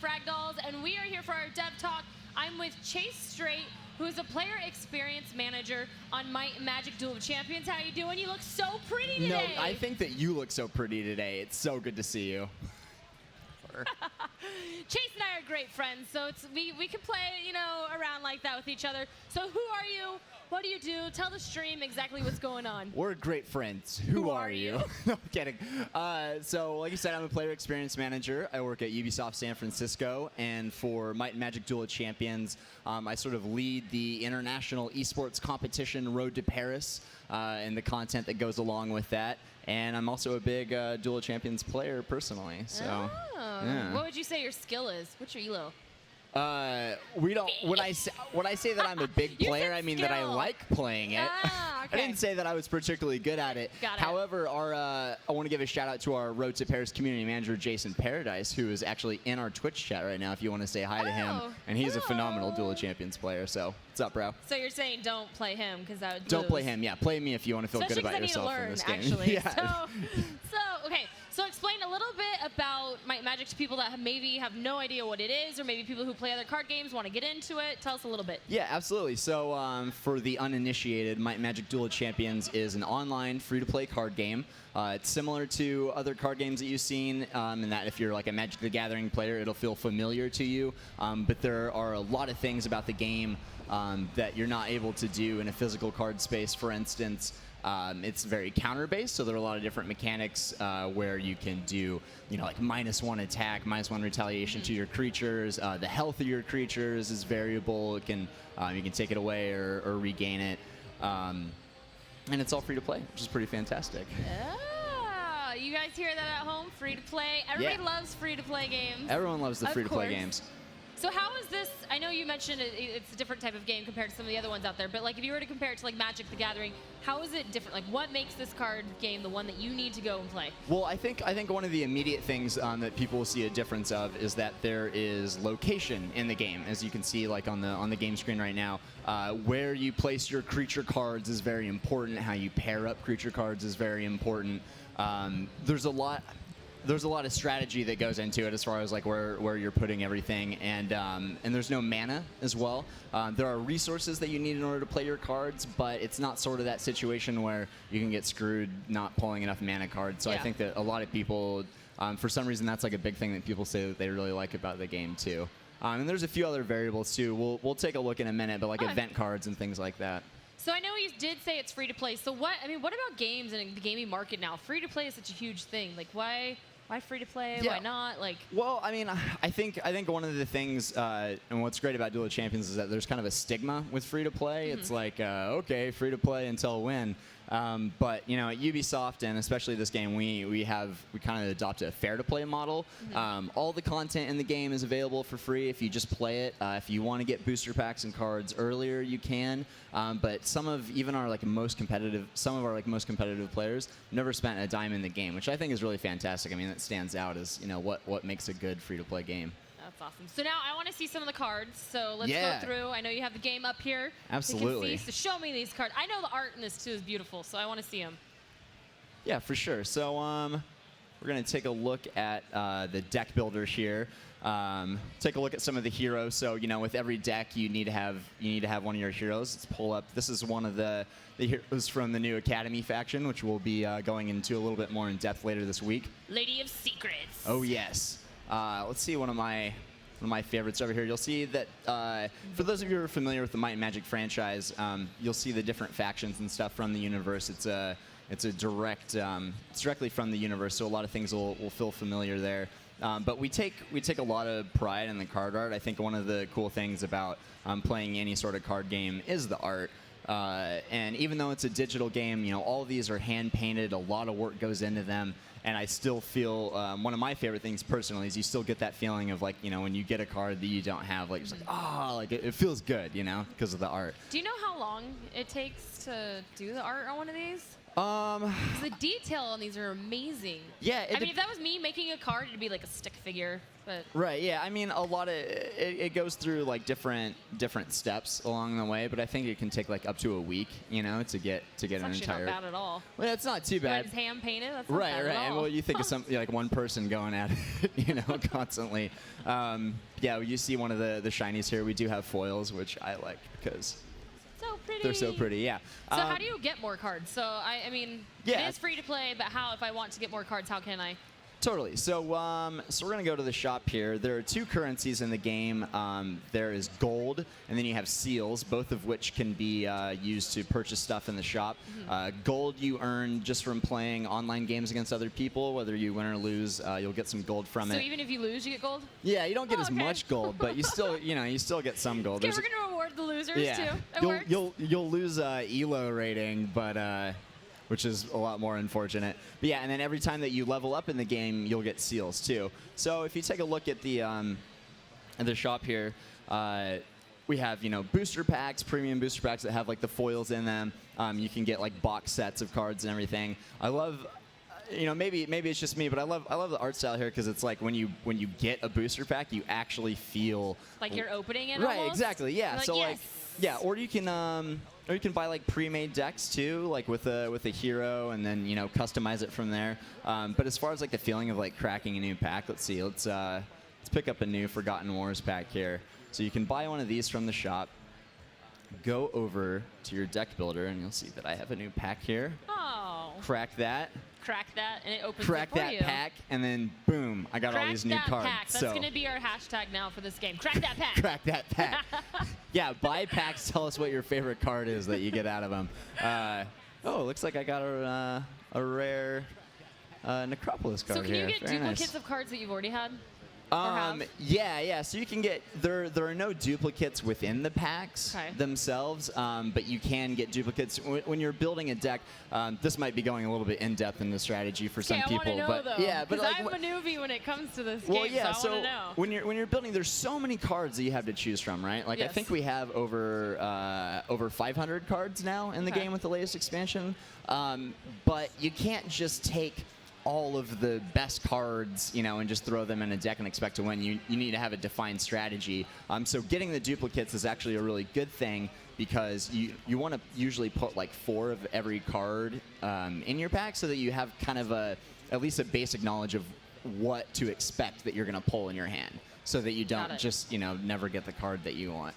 Fragdolls, and we are here for our Dev Talk. I'm with Chase Straight, who is a player experience manager on Might and Magic Duel of Champions. How you doing? You look so pretty today. No, I think that you look so pretty today. It's so good to see you. Chase and I are great friends, so we can play, around like that with each other. So who are you? What do you do? Tell the stream exactly what's going on. We're great friends. Who are you? No, I'm kidding. So, like you said, I'm a player experience manager. I work at Ubisoft San Francisco, and for Might and Magic Duel of Champions, I sort of lead the international esports competition Road to Paris and the content that goes along with that. And I'm also a big Duel of Champions player personally. So, yeah. What would you say your skill is? What's your elo? We don't. When I say that I'm a big player, I mean that I like playing it. Okay. I didn't say that I was particularly good at it. Got it. However, I want to give a shout out to our Road to Paris community manager, Jason Paradise, who is actually in our Twitch chat right now. If you want to say hi to him, and he's a phenomenal Duel of Champions player. So, what's up, bro? So you're saying don't play him because that would Don't lose. play him. Yeah, play me if you want to feel good about yourself in this game. Actually. Yeah. Okay. So explain a little bit about Might and Magic to people that maybe have no idea what it is, or maybe people who play other card games want to get into it. Tell us a little bit. Yeah, absolutely. So for the uninitiated, Might and Magic Duel of Champions is an online free-to-play card game. It's similar to other card games that you've seen in that if you're like a Magic the Gathering player, it'll feel familiar to you. But there are a lot of things about the game that you're not able to do in a physical card space. For instance, it's very counter-based, so there are a lot of different mechanics where you can do, like -1 attack, -1 retaliation to your creatures. The health of your creatures is variable. It can you can take it away or regain it, and it's all free to play, which is pretty fantastic. Yeah, you guys hear that at home? Free to play. Everybody loves free to play games. Everyone loves the free to play games. So how is this, I know you mentioned it's a different type of game compared to some of the other ones out there, but like if you were to compare it to like Magic the Gathering, how is it different? Like what makes this card game the one that you need to go and play? Well, I think one of the immediate things that people will see a difference of is that there is location in the game, as you can see like on the game screen right now. Where you place your creature cards is very important. How you pair up creature cards is very important. There's a lot of strategy that goes into it as far as like where you're putting everything, and there's no mana as well. There are resources that you need in order to play your cards, but it's not sort of that situation where you can get screwed not pulling enough mana cards. So I think that a lot of people, for some reason, that's like a big thing that people say that they really like about the game too. And there's a few other variables too. We'll take a look in a minute, but like event cards and things like that. So I know you did say it's free to play. So what about games and the gaming market now? Free to play is such a huge thing. Like why free to play? Yeah. Why not? Like, well, I mean, I think one of the things, and what's great about Duel of Champions is that there's kind of a stigma with free to play. It's like, okay, free to play until when? But at Ubisoft and especially this game, we kind of adopted a fair to play model. All the content in the game is available for free if you just play it. If you want to get booster packs and cards earlier, you can. But some of our most competitive players never spent a dime in the game, which I think is really fantastic. I mean, that stands out as what makes a good free to play game. That's awesome. So now I want to see some of the cards. So let's go through. I know you have the game up here. Absolutely. So show me these cards. I know the art in this too is beautiful, so I want to see them. Yeah, for sure. So we're going to take a look at the deck builder here. Take a look at some of the heroes. So with every deck, you need to have one of your heroes. Let's pull up. This is one of the heroes from the new Academy faction, which we'll be going into a little bit more in depth later this week. Lady of Secrets. Oh yes. Let's see one of my favorites over here. You'll see that for those of you who are familiar with the Might and Magic franchise, you'll see the different factions and stuff from the universe. It's directly from the universe, so a lot of things will feel familiar there. But we take a lot of pride in the card art. I think one of the cool things about playing any sort of card game is the art. And even though it's a digital game, all of these are hand painted. A lot of work goes into them. And I still feel one of my favorite things personally is you still get that feeling of like, when you get a card that you don't have, like, it's like, it feels good, because of the art. Do you know how long it takes to do the art on one of these? The detail on these are amazing. Yeah. I mean, if that was me making a card, it'd be like a stick figure. But Right. Yeah. I mean, a lot of it goes through like different steps along the way, but I think it can take like up to a week, you know, to get it's an actually entire. not bad at all. Well, it's not too When bad. it's hand painted, that's not Right. bad Right. at And all. well, you think of some like one person going at it, you know, constantly. Yeah. You see one of the shinies here. We do have foils, which I like because So pretty. they're so pretty. Yeah. So how do you get more cards? So I mean, Yeah. it is free to play, but how, if I want to get more cards, how can I? Totally. So, so we're gonna go to the shop here. There are two currencies in the game. There is gold, and then you have seals, both of which can be used to purchase stuff in the shop. Gold you earn just from playing online games against other people. Whether you win or lose, you'll get some gold from So it. even if you lose, you get gold? Yeah, you don't get as okay. much gold, but you still, you still get some gold. Okay, There's we're going to reward the losers, yeah, too. It works. you'll lose elo rating, but which is a lot more unfortunate. But yeah, and then every time that you level up in the game, you'll get seals too. So if you take a look at the shop here, we have booster packs, premium booster packs that have like the foils in them. You can get like box sets of cards and everything. I love. Maybe it's just me, but I love the art style here because it's like when you get a booster pack, you actually feel like you're opening it. Right, almost? exactly. Yeah. You're So yes. yeah, or you can buy like pre-made decks too, like with a hero, and then customize it from there. But as far as like the feeling of like cracking a new pack, let's see. Let's pick up a new Forgotten Wars pack here. So you can buy one of these from the shop. Go over to your deck builder, and you'll see that I have a new pack here. Oh. Crack that. Crack that, and it opens Crack it for that you. pack, and then boom, I got all these new Crack that cards. pack. That's so going to be our hashtag now for this game. Crack that pack. crack that pack. Yeah, buy packs. Tell us what your favorite card is that you get out of them. Oh, looks like I got a rare Necropolis card So can here. you get Very duplicates nice. of cards that you've already had? Or have? Yeah. So you can get there are no duplicates within the packs themselves, but you can get duplicates when you're building a deck. This might be going a little bit in depth in the strategy for some people, I want to know, but though, yeah, but like I'm a newbie when it comes to this well, game, yeah. so I want to know. when you're building, there's so many cards that you have to choose from, right? Like I Yes. think we have over 500 cards now in the game with the latest expansion, but you can't just take all of the best cards, and just throw them in a deck and expect to win. You need to have a defined strategy. So getting the duplicates is actually a really good thing because you want to usually put like 4 of every card in your pack so that you have kind of at least a basic knowledge of what to expect that you're going to pull in your hand, so that you don't just never get the card that you want.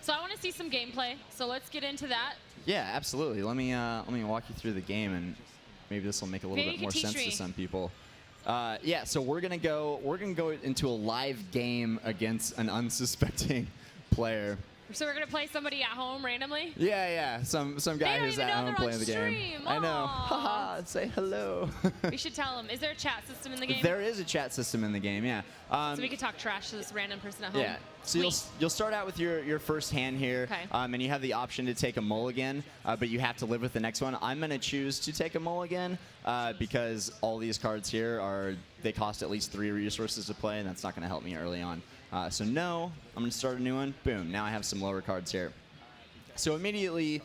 So I want to see some gameplay. So let's get into that. Yeah, absolutely. Let me walk you through the game, and maybe this will make a little bit more sense to some people. Yeah, so we're gonna go into a live game against an unsuspecting player. So we're gonna play somebody at home randomly. Yeah. Some guy who's at home playing the game. I know. Haha. Say hello. We should tell him. Is there a chat system in the game? There is a chat system in the game. Yeah. So we could talk trash to this random person at home. Yeah. So you'll start out with your first hand here, and you have the option to take a mulligan, but you have to live with the next one. I'm going to choose to take a mulligan because all these cards here they cost at least 3 resources to play, and that's not going to help me early on. So no, I'm going to start a new one. Boom. Now I have some lower cards here. So immediately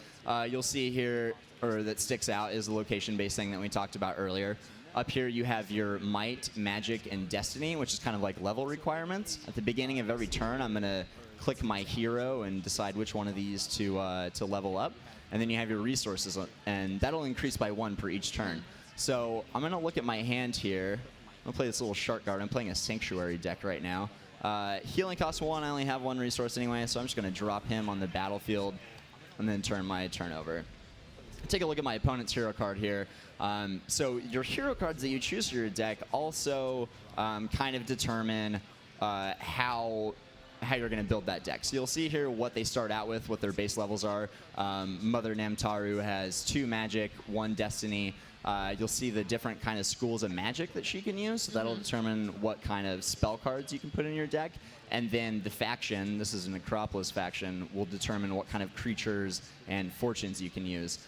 you'll see here, or that sticks out, is the location-based thing that we talked about earlier. Up here you have your Might, Magic, and Destiny, which is kind of like level requirements. At the beginning of every turn, I'm going to click my hero and decide which one of these to level up. And then you have your resources, and that'll increase by 1 per each turn. So I'm going to look at my hand here. I'm going to play this little Shark Guard. I'm playing a Sanctuary deck right now. Healing costs 1. I only have 1 resource anyway, so I'm just going to drop him on the battlefield and then turn my turn over. Take a look at my opponent's hero card here. So your hero cards that you choose for your deck also kind of determine how you're going to build that deck. So you'll see here what they start out with, what their base levels are. Mother Namtaru has 2 Magic, 1 Destiny. You'll see the different kind of schools of magic that she can use. So that'll determine what kind of spell cards you can put in your deck. And then the faction, this is an Necropolis faction, will determine what kind of creatures and fortunes you can use.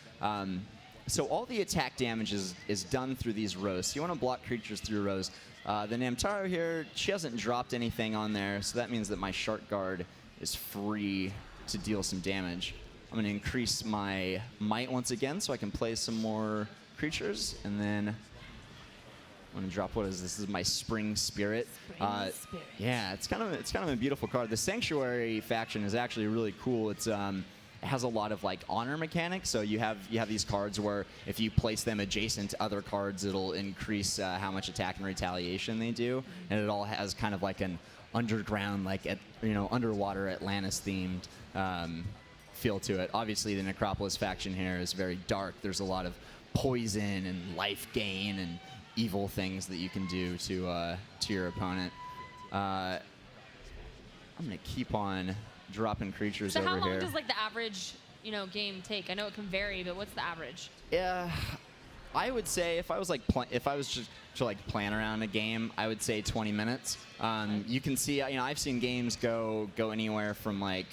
So all the attack damage is done through these rows. So you want to block creatures through rows. The Namtaru here, she hasn't dropped anything on there, so that means that my Shark Guard is free to deal some damage. I'm going to increase my Might once again so I can play some more creatures, and then I'm gonna drop, what is this? This is my Spring Spirit. Spirit. Yeah, it's kind of a beautiful card. The Sanctuary faction is actually really cool. It has a lot of like honor mechanics. So you have these cards where if you place them adjacent to other cards, it'll increase how much attack and retaliation they do, and it all has kind of like an underground, like underwater Atlantis themed feel to it. Obviously, the Necropolis faction here is very dark. There's a lot of poison and life gain and evil things that you can do to your opponent. I'm gonna keep on dropping creatures over here. So how long does like the average game take? I know it can vary, but what's the average? Yeah, I would say if I was just to like plan around a game, I would say 20 minutes. You can see, I've seen games go anywhere from like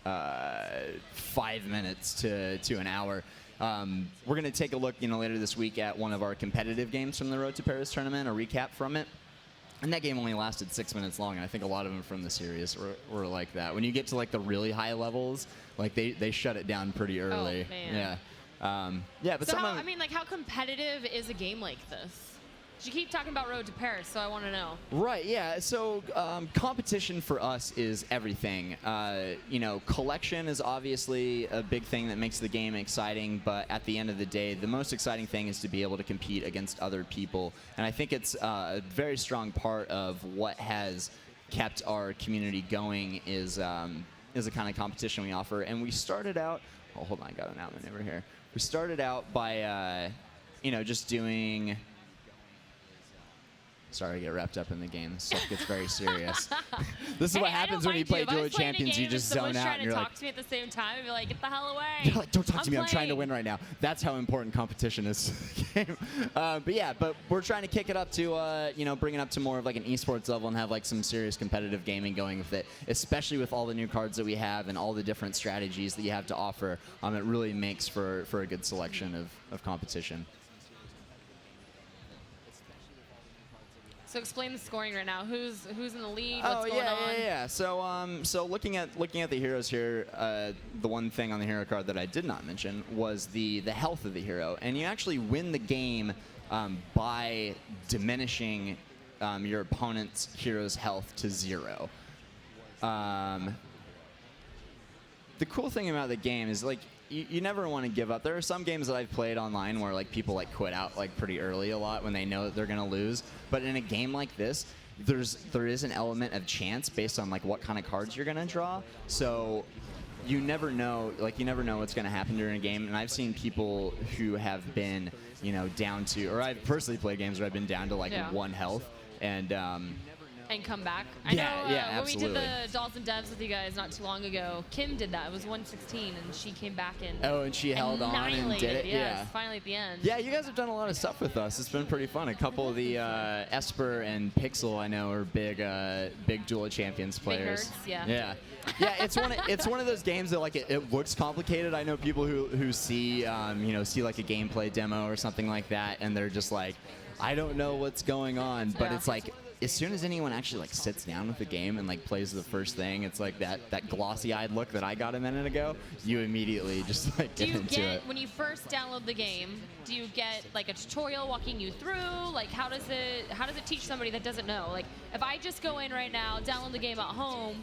5 minutes to an hour. We're going to take a look, later this week at one of our competitive games from the Road to Paris tournament, a recap from it. And that game only lasted 6 minutes long, and I think a lot of them from the series were like that. When you get to like the really high levels, like they shut it down pretty early. Oh, man. Yeah. But so how competitive is a game like this? You keep talking about Road to Paris, so I want to know. Right, yeah. So competition for us is everything. Collection is obviously a big thing that makes the game exciting, but at the end of the day, the most exciting thing is to be able to compete against other people. And I think it's a very strong part of what has kept our community going is the kind of competition we offer. And we started out, hold on, I got an outmaneuver here. We started out by, just doing... Sorry, I get wrapped up in the game. This stuff gets very serious. This is what happens when you play Duel of Champions. You just zone out and you're like... trying to talk to me at the same time and be like, get the hell away. You're like, don't talk to me. I'm trying to win right now. That's how important competition is to the game. But we're trying to kick it up to, bring it up to more of like an esports level and have like some serious competitive gaming going with it, especially with all the new cards that we have and all the different strategies that you have to offer. It really makes for a good selection of competition. So explain the scoring right now. Who's in the lead? What's going on? Yeah. So looking at the heroes here, the one thing on the hero card that I did not mention was the health of the hero, and you actually win the game by diminishing your opponent's hero's health to 0. The cool thing about the game is like you never want to give up. There are some games that I've played online where like people like quit out like pretty early a lot when they know that they're gonna lose. But in a game like this, there is an element of chance based on like what kind of cards you're gonna draw. So you never know what's gonna happen during a game. And I've seen people who have been down to, or I've personally played games where I've been down to like 1 health and come back. I know when absolutely. We did the Dolls and Devs with you guys not too long ago, Kim did that. It was 116, and she came back and she held on and did it. Yes, finally at the end. Yeah, you guys have done a lot of stuff with us. It's been pretty fun. A couple of the Esper and Pixel, I know, are big Duel of Champions players. Big nerds, yeah. Yeah, it's one of those games that like it looks complicated. I know people who see see like a gameplay demo or something like that, and they're just like, I don't know what's going on, but it's like, as soon as anyone actually like sits down with the game and like plays the first thing, it's like that glossy-eyed look that I got a minute ago. You immediately just like get into it. When you first download the game, do you get like a tutorial walking you through? Like how does it teach somebody that doesn't know? Like if I just go in right now, download the game at home,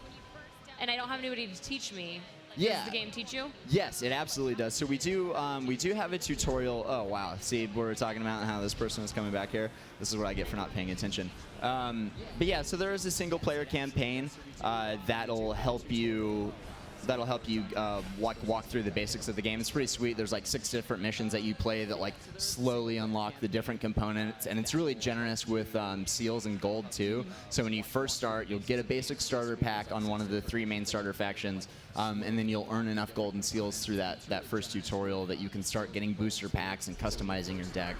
and I don't have anybody to teach me, does the game teach you? Yes, it absolutely does. So we do have a tutorial. Oh wow! See, we're talking about how this person is coming back here. This is what I get for not paying attention. But yeah, so there is a single-player campaign that'll help you walk through the basics of the game. It's pretty sweet. There's like 6 different missions that you play that like slowly unlock the different components, and it's really generous with seals and gold too. So when you first start, you'll get a basic starter pack on one of the 3 main starter factions, and then you'll earn enough gold and seals through that first tutorial that you can start getting booster packs and customizing your deck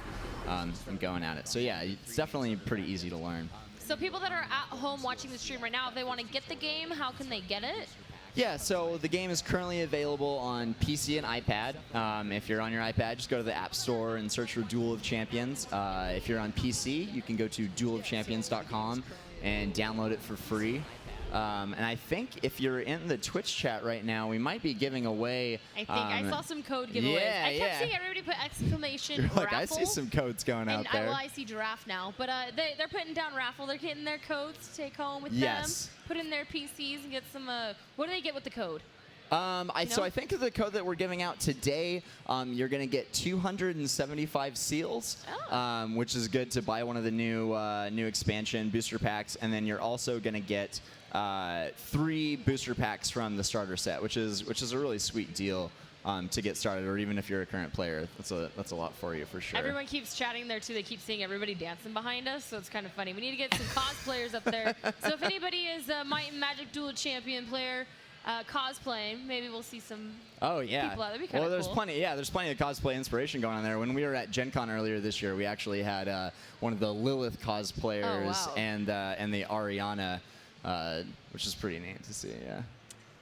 and going at it. So yeah, it's definitely pretty easy to learn. So people that are at home watching the stream right now, if they want to get the game, how can they get it? Yeah, so the game is currently available on PC and iPad. If you're on your iPad, just go to the App Store and search for Duel of Champions. If you're on PC, you can go to duelofchampions.com and download it for free. And I think if you're in the Twitch chat right now, we might be giving away. I think I saw some code giveaways. Yeah, I kept seeing everybody put exclamation You're like, raffle. I see some codes going out there. Well, I see giraffe now. But they're putting down raffle. They're getting their codes to take home with Yes. them. Put in their PCs and get some. What do they get with the code? So I think the code that we're giving out today, you're going to get 275 seals, which is good to buy one of the new expansion booster packs, and then you're also going to get 3 booster packs from the starter set, which is a really sweet deal to get started, or even if you're a current player, that's a lot for you for sure. Everyone keeps chatting there too. They keep seeing everybody dancing behind us, so it's kind of funny. We need to get some cosplayers up there. So if anybody is a Might and Magic Duel Champion player. Cosplaying, maybe we'll see some people out. That'd be kind of there's plenty of cosplay inspiration going on there. When we were at Gen Con earlier this year, we actually had one of the Lilith cosplayers and the Ariana, which is pretty neat to see. Yeah.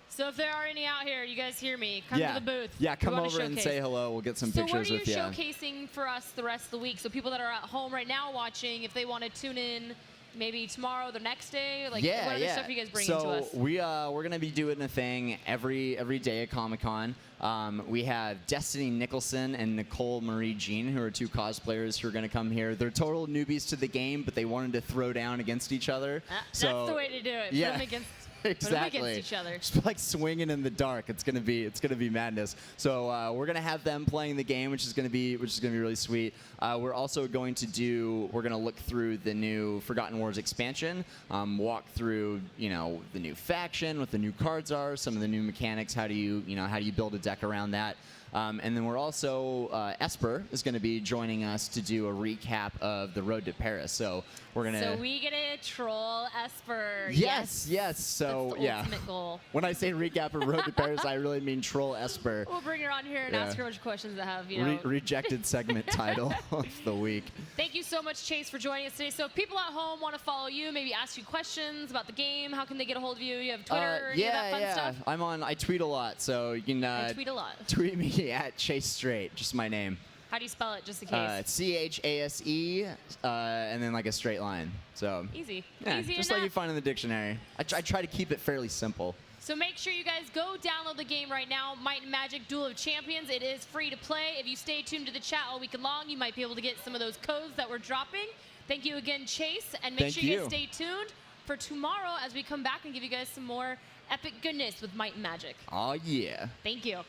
So if there are any out here, you guys hear me, come to the booth. Yeah, come over and say hello. We'll get some pictures with you. So what are you showcasing for us the rest of the week? So people that are at home right now watching, if they want to tune in, maybe tomorrow, the next day, what other stuff are you guys bringing to us? So we're gonna be doing a thing every day at Comic-Con. We have Destiny Nicholson and Nicole Marie Jean, who are 2 cosplayers who are gonna come here. They're total newbies to the game, but they wanted to throw down against each other. That's the way to do it. Yeah. Put them against Exactly. against each other. Just like swinging in the dark. It's gonna be madness. So we're gonna have them playing the game, which is gonna be really sweet. We're also going to look through the new Forgotten Wars expansion, walk through the new faction, what the new cards are, some of the new mechanics. How do you build a deck around that? And then we're also Esper is going to be joining us to do a recap of the Road to Paris. So we're gonna. So we get to troll Esper. Yes. So that's the ultimate goal. When I say recap of Road to Paris, I really mean troll Esper. We'll bring her on here and ask her a bunch of questions that have rejected segment title of the week. Thank you so much, Chase, for joining us today. So if people at home want to follow you, maybe ask you questions about the game, how can they get a hold of you? You have Twitter, any of that fun stuff? I tweet a lot, so you can I tweet a lot. Tweet me at Chase Straight, just my name. How do you spell it, just in case? CHASE, and then like a straight line. So easy. Yeah, Easy just enough. like you find in the dictionary. I try to keep it fairly simple. So make sure you guys go download the game right now, Might and Magic Duel of Champions. It is free to play. If you stay tuned to the chat all weekend long, you might be able to get some of those codes that we're dropping. Thank you again, Chase, and make sure you guys stay tuned for tomorrow as we come back and give you guys some more epic goodness with Might and Magic. Oh yeah. Thank you.